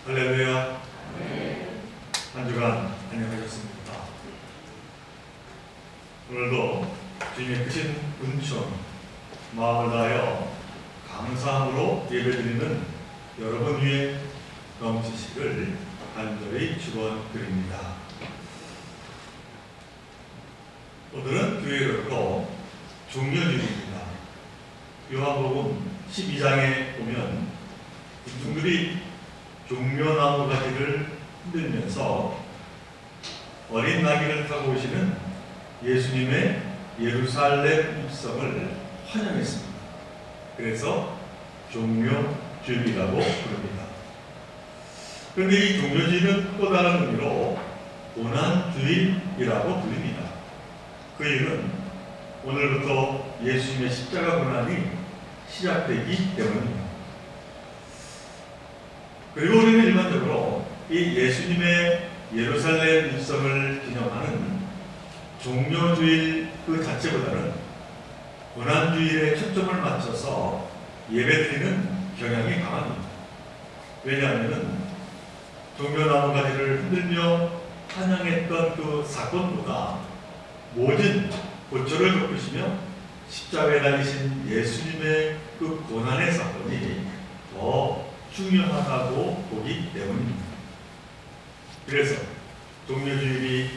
할렐루야. 한 주간 안녕하셨습니까? 오늘도 주님의 크신 은총, 마음을 다하여 감사함으로 예배드리는 여러분 위에 넘치시기를 간절히 축원드립니다. 오늘은 교회로 종려주일입니다. 요한복음 12장에 보면 군중들이 종려나무 가지를 흔들면서 어린 나귀를 타고 오시는 예수님의 예루살렘 입성을 환영했습니다. 그래서 종려주일이라고 부릅니다. 그런데 이 종려주일은 또 다른 의미로 고난주일이라고 불립니다. 그 이유는 오늘부터 예수님의 십자가 고난이 시작되기 때문입니다. 그리고 우리는 일반적으로 이 예수님의 예루살렘 입성을 기념하는 종려주일 그 자체보다는 고난주일에 초점을 맞춰서 예배드리는 경향이 강합니다. 왜냐하면 종려나무 가지를 흔들며 환영했던 그 사건보다 모든 고초를 겪으시며 십자가에 달리신 예수님의 그 고난의 사건이 더 중요하다고 보기 때문입니다. 그래서 종려주일이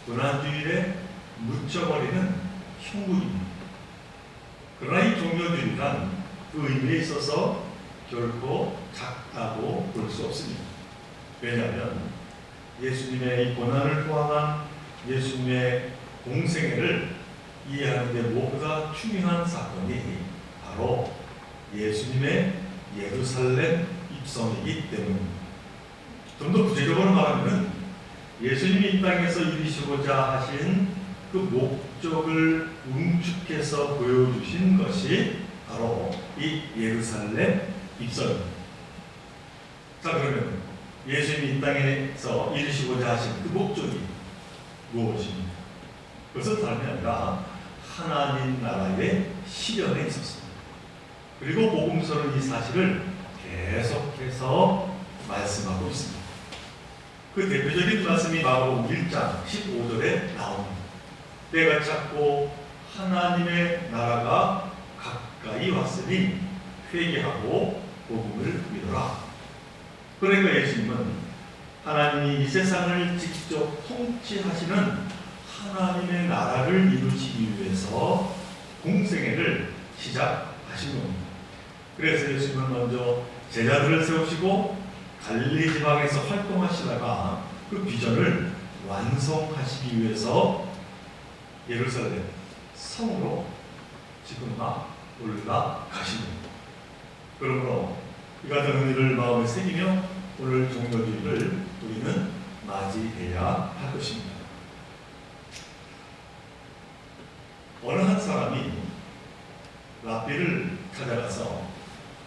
고난주일에 묻혀버리는 형국입니다. 그러나 이 종려주일이란 그 의미에 있어서 결코 작다고 볼 수 없습니다. 왜냐하면 예수님의 이 고난을 포함한 예수님의 공생애를 이해하는 데 무엇보다 중요한 사건이 바로 예수님의 예루살렘 입성이기 때문입니다. 좀 더 구체적으로 말하면 예수님이 이 땅에서 이루시고자 하신 그 목적을 응축해서 보여주신 것이 바로 이 예루살렘 입성입니다. 자, 그러면 예수님이 이 땅에서 이루시고자 하신 그 목적이 무엇입니까? 그것은 다름이 아니라 하나님 나라의 실현에 있었습니다. 그리고 복음서는 이 사실을 계속해서 말씀하고 있습니다. 그 대표적인 말씀이 마가복음 1장 15절에 나옵니다. 때가 찼고 하나님의 나라가 가까이 왔으니 회개하고 복음을 믿어라. 그러니까 예수님은 하나님이 이 세상을 직접 통치하시는 하나님의 나라를 이루시기 위해서 공생애를 시작하신 겁니다. 그래서 예수님은 먼저 제자들을 세우시고 갈릴리 지방에서 활동하시다가 그 비전을 완성하시기 위해서 예루살렘 성으로 지금 막 올라가신 겁니다. 그러므로 이 같은 의미를 마음에 새기며 오늘 종려주일을 우리는 맞이해야 할 것입니다. 어느 한 사람이 랍비를 찾아가서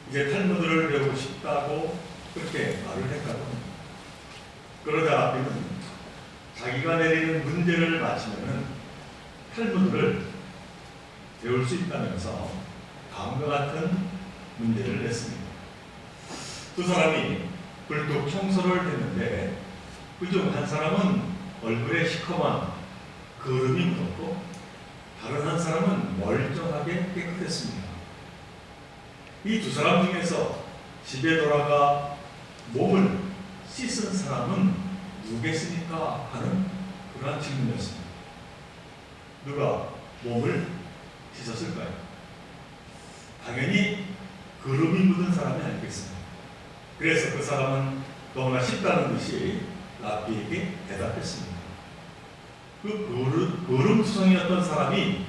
이제 탈무드를 배우고 싶다고 그렇게 말을 했다고 합니다. 그러자 랍비는 자기가 내리는 문제를 맞히면 탈무드를 배울 수 있다면서 다음과 같은 문제를 냈습니다. 두 사람이 불독 청소를 했는데 그중 한 사람은 얼굴에 시커먼 거름이 묻었고 다른 한 사람은 멀쩡하게 깨끗했습니다. 이 두 사람 중에서 집에 돌아가 몸을 씻은 사람은 누구겠습니까? 하는 그러한 질문이었습니다. 누가 몸을 씻었을까요? 당연히 거름이 묻은 사람이 아니겠습니다. 그래서 그 사람은 너무나 쉽다는 듯이 랍비에게 대답했습니다. 그 거름투성이었던 사람이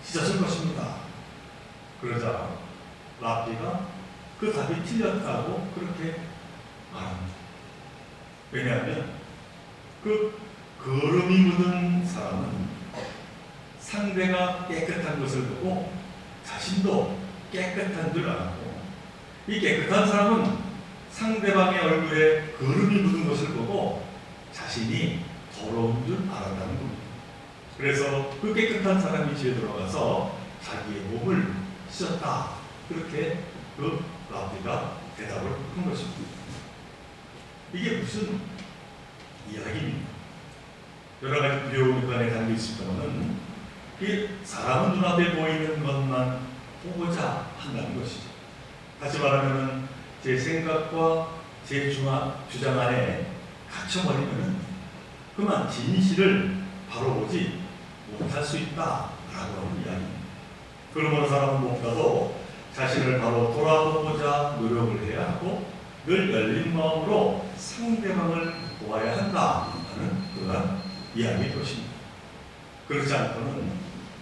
씻었을 것입니다. 그러자 랍비가 그 답이 틀렸다고 그렇게 말합니다. 왜냐하면 그 거름이 묻은 사람은 상대가 깨끗한 것을 보고 자신도 깨끗한 줄 알았고, 이 깨끗한 사람은 상대방의 얼굴에 거름이 묻은 것을 보고 자신이 더러운 줄 알았다는 겁니다. 그래서 그 깨끗한 사람이 집에 들어가서 자기의 몸을 씻었다. 그렇게 그 랍비가 대답을 한 것입니다. 이게 무슨 이야기입니까? 여러 가지 두려움이 그 안에 담겨 있습니다만 이 사람은 눈앞에 보이는 것만 보고자 한다는 것이죠. 다시 말하면 제 생각과 제 주장 안에 갇혀버리면 그만 진실을 바로 보지 못할 수 있다라고 하는 이야기입니다. 그러므로 사람은 무엇보다도 자신을 바로 돌아보고자 노력을 해야 하고 늘 열린 마음으로 상대방을 보아야 한다는 그러한 이야기일 것입니다. 그렇지 않고는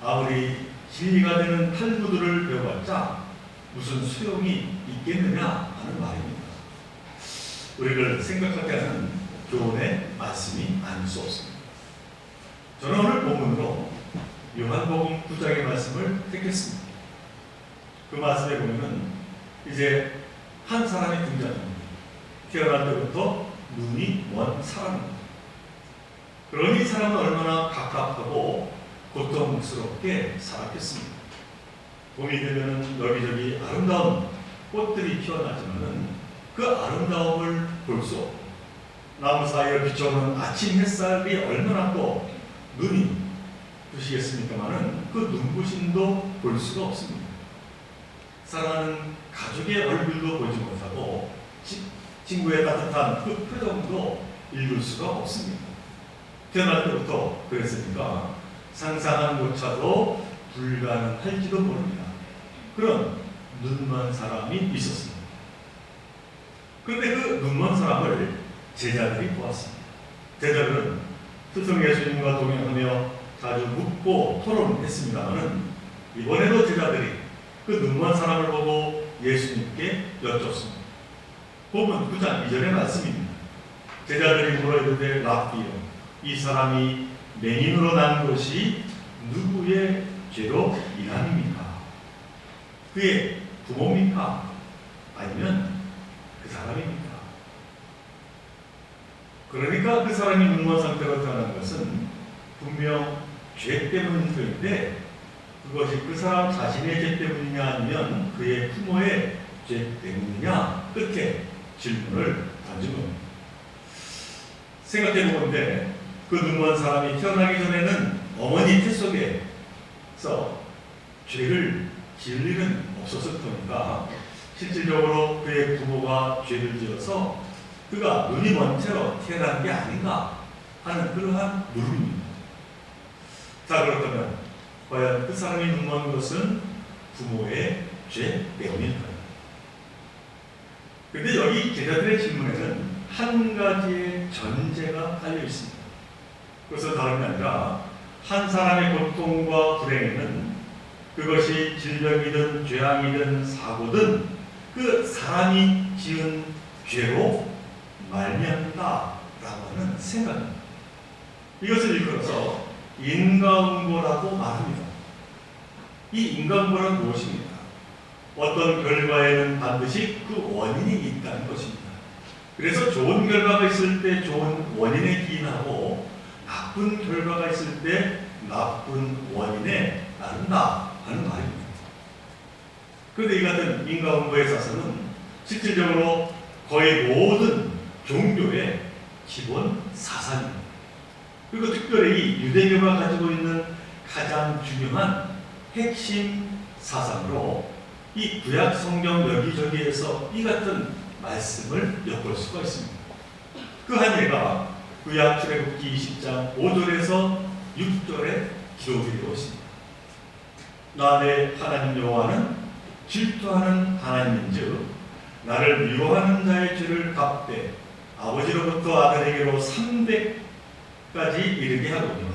아무리 진리가 되는 탈무드를 배워봤자 무슨 소용이 있겠느냐 하는 말입니다. 우리를 생각하게 하는 교훈의 말씀이 아닐 수 없습니다. 저는 오늘 본문으로 요한복음 9장의 말씀을 택했습니다. 그 말씀에 보면은 이제 한 사람이 등장합니다. 태어날 때부터 눈이 먼 사람입니다. 그러니 이 사람은 얼마나 갑갑하고 고통스럽게 살았겠습니다. 봄이 되면 여기저기 아름다운 꽃들이 피어나지만 그 아름다움을 볼 수 없고 나무 사이를 비춰오는 아침 햇살이 얼마나 또 눈이 부시겠습니까마는 그 눈부심도 볼 수가 없습니다. 사랑하는 가족의 얼굴도 보지 못하고 친구의 따뜻한 그 표정도 읽을 수가 없습니다. 태어날 때부터 그랬으니까 상상한 것차도 불가능할지도 모릅니다. 그런 눈먼 사람이 있었습니다. 그런데 그 눈먼 사람을 제자들이 보았습니다. 제자들은 스승 예수님과 동행하며 자주 묻고 토론했습니다만 이번에도 제자들이 그 눈먼 사람을 보고 예수님께 여쭙습니다. 본문 9장 2절의 말씀입니다. 제자들이 물어 이르되 랍비여 이 사람이 맹인으로 난 것이 누구의 죄로 인함입니까? 그의 부모입니까? 아니면 그 사람입니까? 그러니까 그 사람이 눈먼 상태로 태어난 것은 분명 죄 때문일 터인데 그것이 그 사람 자신의 죄 때문이냐 아니면 그의 부모의 죄 때문이냐 끝에 질문을 던진 겁니다. 생각해 보건대 그 눈먼 사람이 태어나기 전에는 어머니 태 속에서 죄를 지을 일은 없었을 테니까 실질적으로 그의 부모가 죄를 지어서 그가 눈이 먼 채로 태어난 게 아닌가 하는 그러한 물음입니다. 자, 그렇다면 과연 그 사람이 눈먼 것은 부모의 죄 때문일까요? 그런데 여기 제자들의 질문에는 한 가지의 전제가 달려 있습니다. 그것은 다름이 아니라 한 사람의 고통과 불행에는 그것이 질병이든 죄악이든 사고든 그 사람이 지은 죄로 말미암다라고 하는 생각입니다. 이것을 일컬어서 인과응보라고 말합니다. 이 인과응보는 무엇입니까? 어떤 결과에는 반드시 그 원인이 있다는 것입니다. 그래서 좋은 결과가 있을 때 좋은 원인에 기인하고 나쁜 결과가 있을 때 나쁜 원인에 따른다 하는 말입니다. 그런데 이 같은 인과응보에 있어서는 실질적으로 거의 모든 종교의 기본 사상입니다. 그리고 특별히 유대교가 가지고 있는 가장 중요한 핵심 사상으로 이 구약 성경 여기저기에서 이 같은 말씀을 엿볼 수가 있습니다. 그 한 예가 구약 출애굽기 20장 5절에서 6절에 기록이 되어 있습니다. 나 내 하나님 여호와는 질투하는 하나님인즉 나를 미워하는 자의 죄를 갚되 아버지로부터 아들에게로 300까지 이르게 하거니와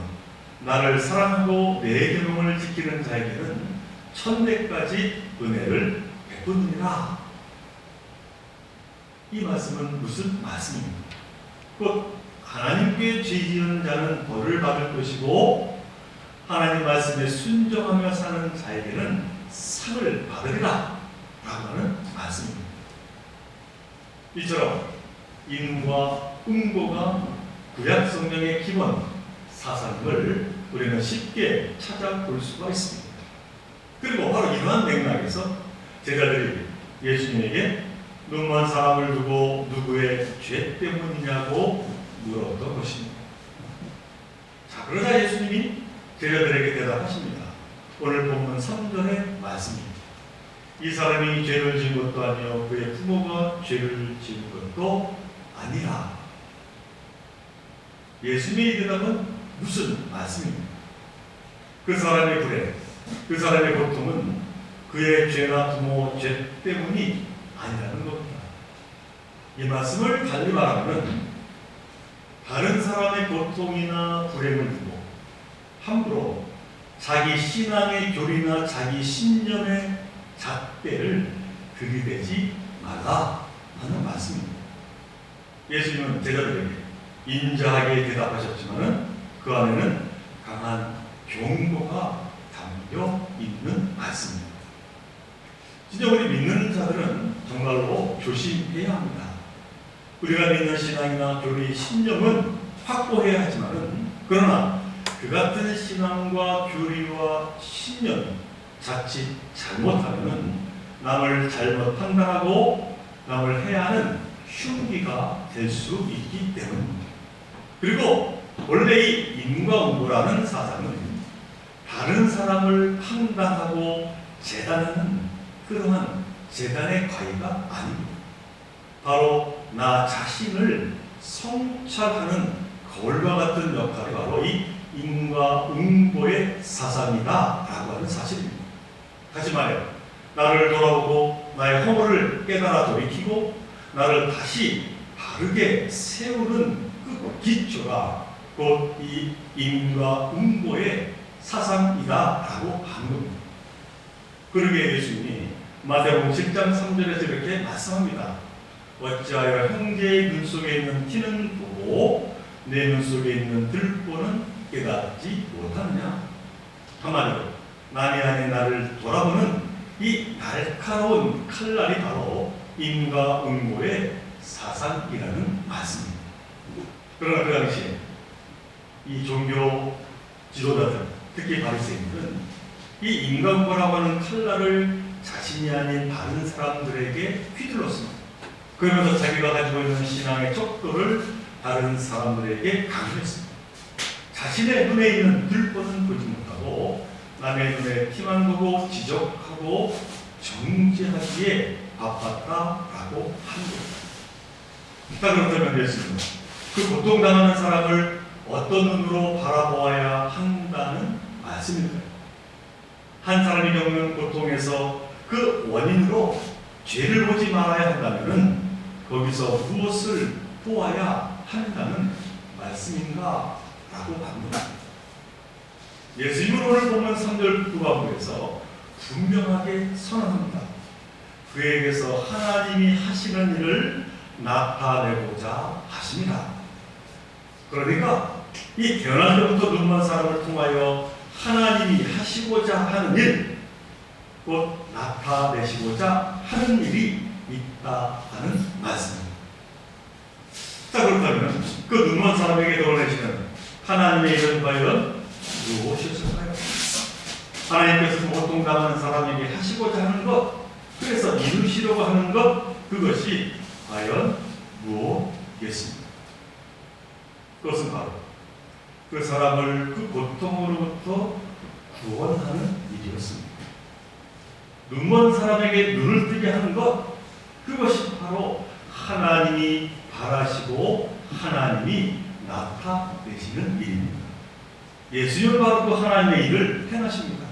나를 사랑하고 내 계명을 지키는 자에게는 1000배까지 은혜를 베푸느니라. 이 말씀은 무슨 말씀입니까? 곧 하나님께 죄 지은 자는 벌을 받을 것이고 하나님 말씀에 순종하며 사는 자에게는 상을 받으리라 라고 하는 말씀입니다. 이처럼 인과 응보가 구약 성경의 기본 사상을 우리는 쉽게 찾아볼 수가 있습니다. 그리고 바로 이러한 맥락에서 제자들이 예수님에게 눈먼 사람을 두고 누구의 죄 때문이냐고 물었던 것입니다. 자, 그러자 예수님이 제자들에게 대답하십니다. 오늘 본문 3절의 말씀입니다. 이 사람이 죄를 지은 것도 아니요 그의 부모가 죄를 지은 것도 아니라. 예수님의 대답은 무슨 말씀입니까? 그 사람의 불행, 그 사람의 고통은 그의 죄나 부모 죄 때문이 아니라는 겁니다. 이 말씀을 달리 말하면 다른 사람의 고통이나 불행을 두고 함부로 자기 신앙의 교리나 자기 신념의 잣대를 들이대지 말라 하는 말씀입니다. 예수님은 제자들에게 인자하게 대답하셨지만 그 안에는 강한 경고가 담겨 있는 말씀입니다. 진짜 우리 믿는 자들은 정말로 조심해야 합니다. 우리가 믿는 신앙이나 교리, 신념은 확보해야 하지만 그러나 그 같은 신앙과 교리와 신념이 자칫 잘못하면 남을 잘못 판단하고 남을 해하는 흉기가 될 수 있기 때문입니다. 그리고 원래 이 인과응보라는 사상은 다른 사람을 판단하고 재단하는 그러한 재단의 과의가 아닙니다. 바로 나 자신을 성찰하는 거울과 같은 역할이 바로 이 인과응보의 사상이다라고 하는 사실입니다. 다시 말해 나를 돌아보고 나의 허물을 깨달아 돌이키고 나를 다시 바르게 세우는 그 기초가 곧 이 인과응보의 사상이다라고 하는 겁니다. 그러기에 예수님이 마태복음 7장 3절에서 이렇게 말씀합니다. 어찌하여 형제의 눈 속에 있는 티는 보고 내 눈 속에 있는 들보는 깨닫지 못하느냐. 한마디로 남이 아닌 나를 돌아보는 이 날카로운 칼날이 바로 인과응보의 사상이라는 말씀입니다. 그러나 그 당시에 이 종교 지도자들, 특히 바리새인들은 이 인과응보라고 하는 칼날을 자신이 아닌 다른 사람들에게 휘둘렀습니다. 그러면서 자기가 가지고 있는 신앙의 척도를 다른 사람들에게 강조했습니다. 자신의 눈에 있는 들보는 보지 못하고 남의 눈에 티만 보고 지적하고 정죄하기에 바빴다라고 한 겁니다. 자, 그렇다면 예수님은 그 고통당하는 사람을 어떤 눈으로 바라보아야 한다는 말씀입니다. 한 사람이 겪는 고통에서 그 원인으로 죄를 보지 말아야 한다면 거기서 무엇을 보아야 한다는 말씀인가? 라고 합니다. 예수님은 오늘 보면 3절 후반부에서 분명하게 선언합니다. 그에게서 하나님이 하시는 일을 나타내고자 하십니다. 그러니까 이 태어날 때부터 눈먼 사람을 통하여 하나님이 하시고자 하는 일, 곧 나타내시고자 하는 일이 있다 하는 말씀입니다. 자, 그렇다면 그 눈먼 사람에게 드러내시는 하나님의 일은 과연 무엇이었을까요? 하나님께서 고통당하는 사람에게 하시고자 하는 것, 그래서 이루시려고 하는 것, 그것이 과연 무엇이겠습니까? 그것은 바로 그 사람을 그 고통으로부터 구원하는 일이었습니다. 눈먼 사람에게 눈을 뜨게 하는 것, 그것이 바로 하나님이 바라시고 하나님이 나타내시는 일입니다. 예수님은 바로 그 하나님의 일을 행하십니다.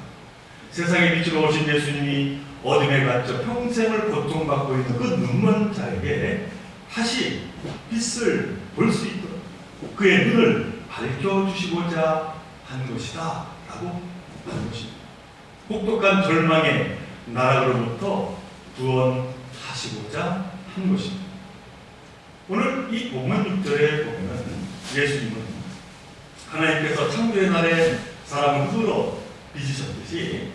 세상에 빛으로 오신 예수님이 어둠에 갇혀 평생을 고통받고 있는 그 눈먼 자에게 다시 빛을 볼 수 있도록 그의 눈을 밝혀주시고자 한 것이다 라고 하는 것입니다. 혹독한 절망의 나락으로부터 구원하시고자 한 것입니다. 오늘 이 본문 6절에 보면 예수님은 하나님께서 창조의 날에 사람을 흙으로 빚으셨듯이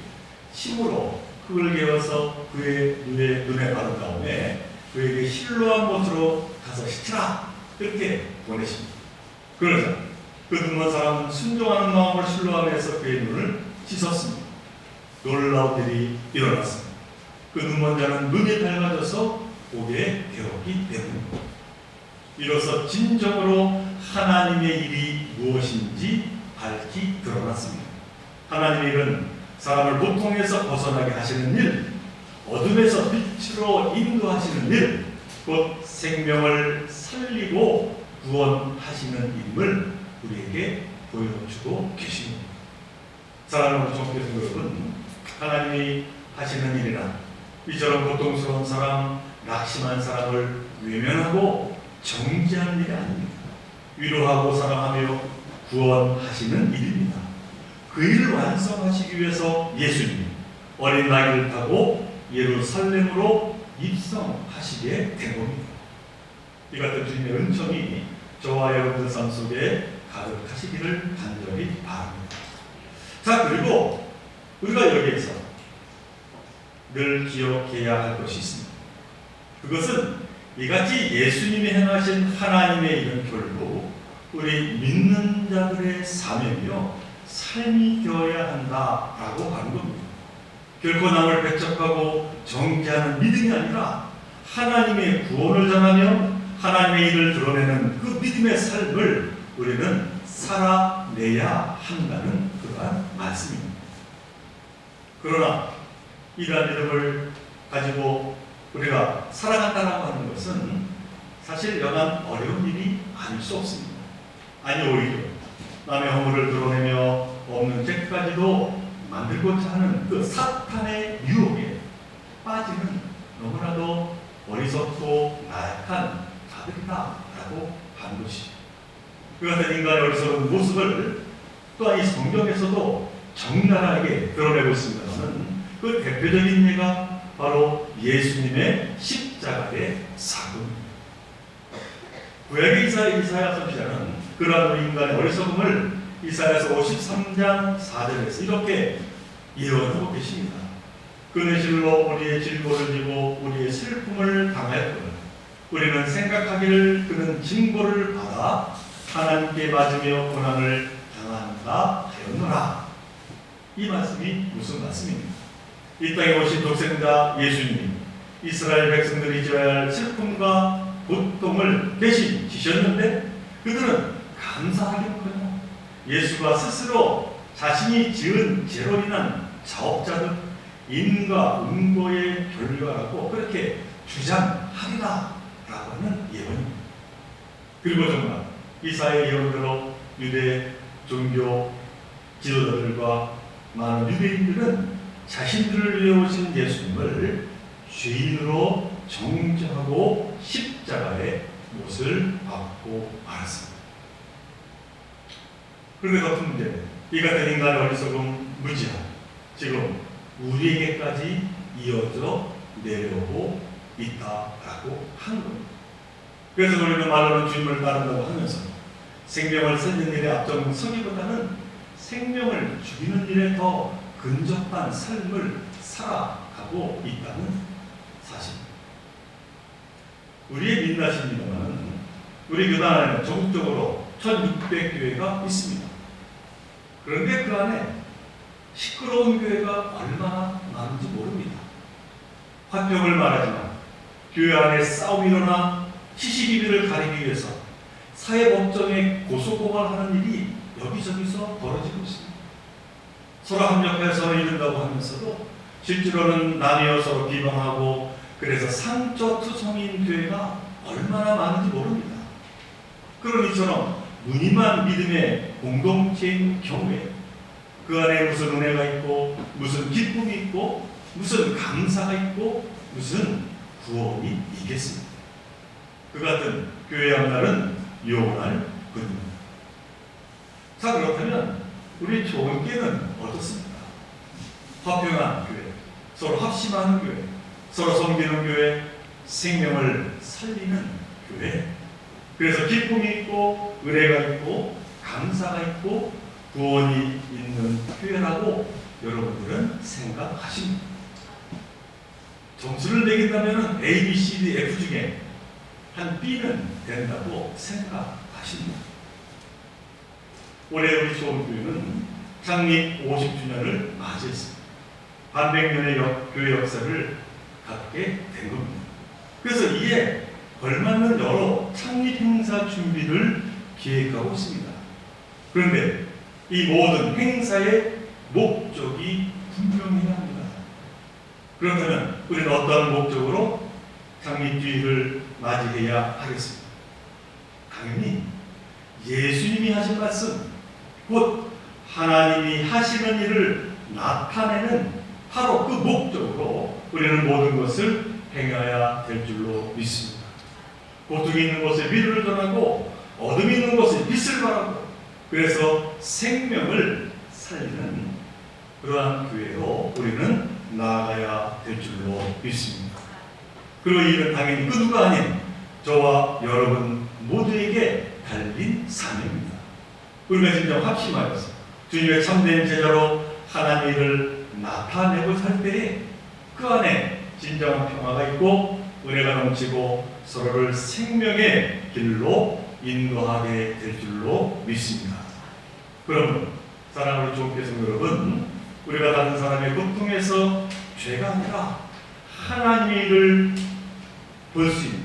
힘으로 흙을 개어서 그의 눈에 바른 다음에 그에게 실로한 못으로 가서 씻으라 이렇게 보내십니다. 그러자 그 눈먼 사람은 순종하는 마음으로 실로함에서 그의 눈을 씻었습니다. 놀라운 일이 일어났습니다. 그 눈먼 자는 눈이 밝아져서 보게 되었기 때문입니다. 이로써 진정으로 하나님의 일이 무엇인지 밝히 드러났습니다. 하나님의 일은 사람을 고통에서 벗어나게 하시는 일, 어둠에서 빛으로 인도하시는 일, 곧 생명을 살리고 구원하시는 일임을 우리에게 보여주고 계십니다. 사랑하는 성도 여러분, 하나님이 하시는 일이란 이처럼 고통스러운 사람, 낙심한 사람을 외면하고 정죄하는 일이 아닙니다. 위로하고 사랑하며 구원하시는 일입니다. 그 일을 완성하시기 위해서 예수님이 어린 나귀를 타고 예루살렘으로 입성하시게 된 겁니다. 이 같은 주님의 은총이 저와 여러분들 삶 속에 가득하시기를 간절히 바랍니다. 자, 그리고 우리가 여기에서 늘 기억해야 할 것이 있습니다. 그것은 이같이 예수님이 행하신 하나님의 일은 결국 우리 믿는 자들의 사명이요 삶이 되어야 한다라고 하는 겁니다. 결코 남을 배척하고 정죄하는 믿음이 아니라 하나님의 구원을 전하며 하나님의 일을 드러내는 그 믿음의 삶을 우리는 살아내야 한다는 그러한 말씀입니다. 그러나 이러한 믿음을 가지고 우리가 살아간다고 하는 것은 사실 여간 어려운 일이 아닐 수 없습니다. 아니 오히려 남의 허물을 드러내며 없는 죄까지도 만들고자 하는 그 사탄의 유혹에 빠지는 너무나도 어리석고 나약한 자들이다라고 하는 것이죠. 그 같은 인간의 어리석은 모습을 또한 이 성경에서도 적나라하게 드러내고 있습니다만 그 대표적인 예가 바로 예수님의 십자가의 사건입니다. 구약의 이사야 선지자는 그러한 인간의 어리석음을 이사야서 53장 4절에서 이렇게 예언하고 계십니다. 그는 실로 우리의 질고를 지고 우리의 슬픔을 당하였거든 우리는 생각하기를 그는 징벌을 받아 하나님께 맞으며 고난을 당한다 하였노라. 이 말씀이 무슨 말씀입니까? 이 땅에 오신 독생자 예수님이 이스라엘 백성들이 지어야 할 슬픔과 고통을 대신 지셨는데 그들은 감사하기는커녕 예수가 스스로 자신이 지은 죄로 인한 자업자들 인과 음보의 결과라고 그렇게 주장하리라 라고 하는 예언입니다. 그리고 정말 이사의 예언대로 유대 종교 지도자들과 많은 유대인들은 자신들을 위해 오신 예수님을 죄인으로 정죄하고 십자가의 못을 받고 말았습니다. 그런데 더 문제는 이 같은 인간의 어리석음 무지함 지금 우리에게까지 이어져 내려오고 있다라고 하는 겁니다. 그래서 우리는 말로는 주님을 따른다고 하면서 생명을 살리는 일에 앞장서기보다는 생명을 죽이는 일에 더 근접한 삶을 살아가고 있다는 사실입니다. 우리의 민낯입니다만 우리 교단 안에는 전국적으로 1600교회가 있습니다. 그런데 그 안에 시끄러운 교회가 얼마나 많은지 모릅니다. 화평을 말하지만 교회 안에 싸움이 일어나 시시비비를 가리기 위해서 사회법정에 고소고발하는 일이 여기저기서 벌어지고 있습니다. 서로 합력해서 서로 이룬다고 하면서도 실제로는 나뉘어 서로 비방하고 그래서 상처투성인 교회가 얼마나 많은지 모릅니다. 그런 이처럼 무늬만 믿음의 공동체인 경우에 그 안에 무슨 은혜가 있고 무슨 기쁨이 있고 무슨 감사가 있고 무슨 구원이 있겠습니까? 그 같은 교회의 앞날은 영원할 뿐입니다. 자, 그렇다면 우리 좋은 교회는 어떻습니까? 화평한 교회, 서로 합심하는 교회, 서로 섬기는 교회, 생명을 살리는 교회. 그래서 기쁨이 있고 은혜가 있고 감사가 있고 구원이 있는 교회라고 여러분들은 생각하십니다. 점수를 매긴다면 A, B, C, D, F 중에 한 B는 된다고 생각하십니다. 올해 우리 좋은교회는 창립 50주년을 맞이했습니다. 반백년의 교회 역사를 갖게 된 겁니다. 그래서 이에 걸맞는 여러 창립 행사 준비를 기획하고 있습니다. 그런데 이 모든 행사의 목적이 분명해야 합니다. 그렇다면 우리는 어떠한 목적으로 창립주의를 맞이해야 하겠습니까? 당연히 예수님이 하신 말씀, 곧 하나님이 하시는 일을 나타내는 바로 그 목적으로 우리는 모든 것을 행해야 될 줄로 믿습니다. 고통이 있는 곳에 위로를 전하고 어둠이 있는 곳에 빛을 발하고, 그래서 생명을 살리는 그러한 교회로 우리는 나아가야 될 줄로 믿습니다. 그리고 이는 당연히 그 누가 아닌 저와 여러분 모두에게 달린 사명입니다. 우리가 진정 합심하여서 주님의 참된 제자로 하나님의 일을 나타내고 살 때에 그 안에 진정한 평화가 있고 은혜가 넘치고 서로를 생명의 길로 인도하게 될 줄로 믿습니다. 그러면 사랑하는 종교성 여러분, 우리가 다른 사람의 고통에서 죄가 아니라 하나님의 일을 볼 수 있는,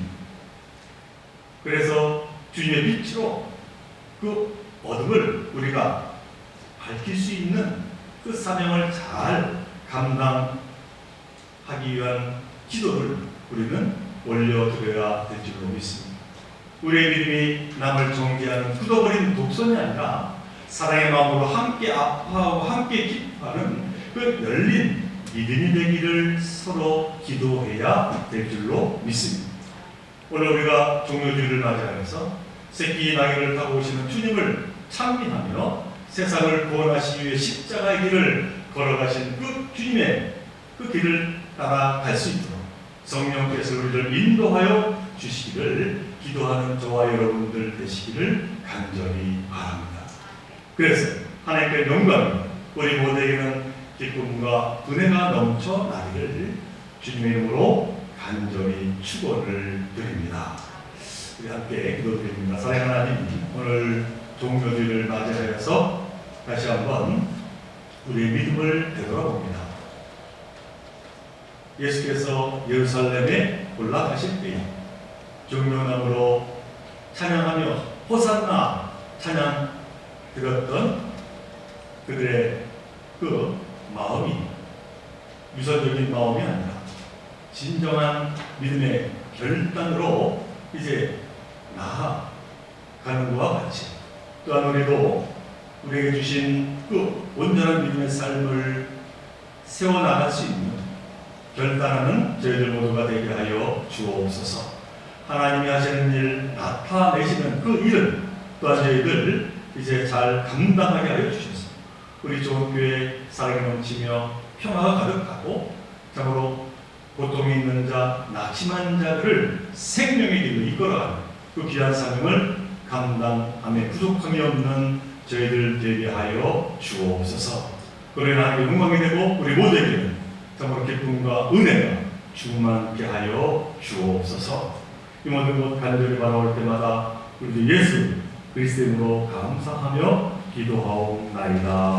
그래서 주님의 빛으로 그 어둠을 우리가 밝힐 수 있는 그 사명을 잘 감당하기 위한 기도를 우리는 올려드려야 될 줄로 믿습니다. 우리의 믿음이 남을 정죄하는 굳어버린 독선이 아니라 사랑의 마음으로 함께 아파하고 함께 기뻐하는 그 열린 믿음이 되기를 서로 기도해야 될 줄로 믿습니다. 오늘 우리가 종료주일을 맞이하면서 새끼 나귀를 타고 오시는 주님을 찬미하며 세상을 구원하시기 위해 십자가의 길을 걸어가신 그 주님의 그 길을 따라갈 수 있도록 성령께서 우리를 인도하여 주시기를 기도하는 저와 여러분들 되시기를 간절히 바랍니다. 그래서 하나님께 영광, 우리 모두에게는 기쁨과 은혜가 넘쳐 나기를 주님의 이름으로 간절히 축원을 드립니다. 우리 함께 기도드립니다. 사랑하는 하나님, 오늘 종료주일을 맞이하여서 다시 한번 우리의 믿음을 되돌아봅니다. 예수께서 예루살렘에 올라가실 때 종려나무로 찬양하며 호산나 찬양 드렸던 그들의 그 마음이 유선적인 마음이 아니라 진정한 믿음의 결단으로 이제 나아가는 것과 같이, 또한 우리도 우리에게 주신 그 온전한 믿음의 삶을 세워나갈 수 있는 결단하는 저희들 모두가 되게 하여 주옵소서. 하나님이 하시는 일 나타내시는 그 일은 또한 저희들 이제 잘 감당하게 하여 주셔서 우리 좋은 교회 사랑이 넘치며 평화가 가득하고 참으로 고통이 있는 자, 낙심한 자들을 생명의 길로 이끌어가는 그 귀한 사명을 감당함에 부족함이 없는 저희들 되게 하여 주옵소서. 그러나 하나님의 영광이 되고 우리 모두에게는 참으로 기쁨과 은혜가 충만케 하여 주옵소서. 이 모든 것 간절히 바라올 때마다 우리 예수 그리스도로 감사하며 기도하옵나이다.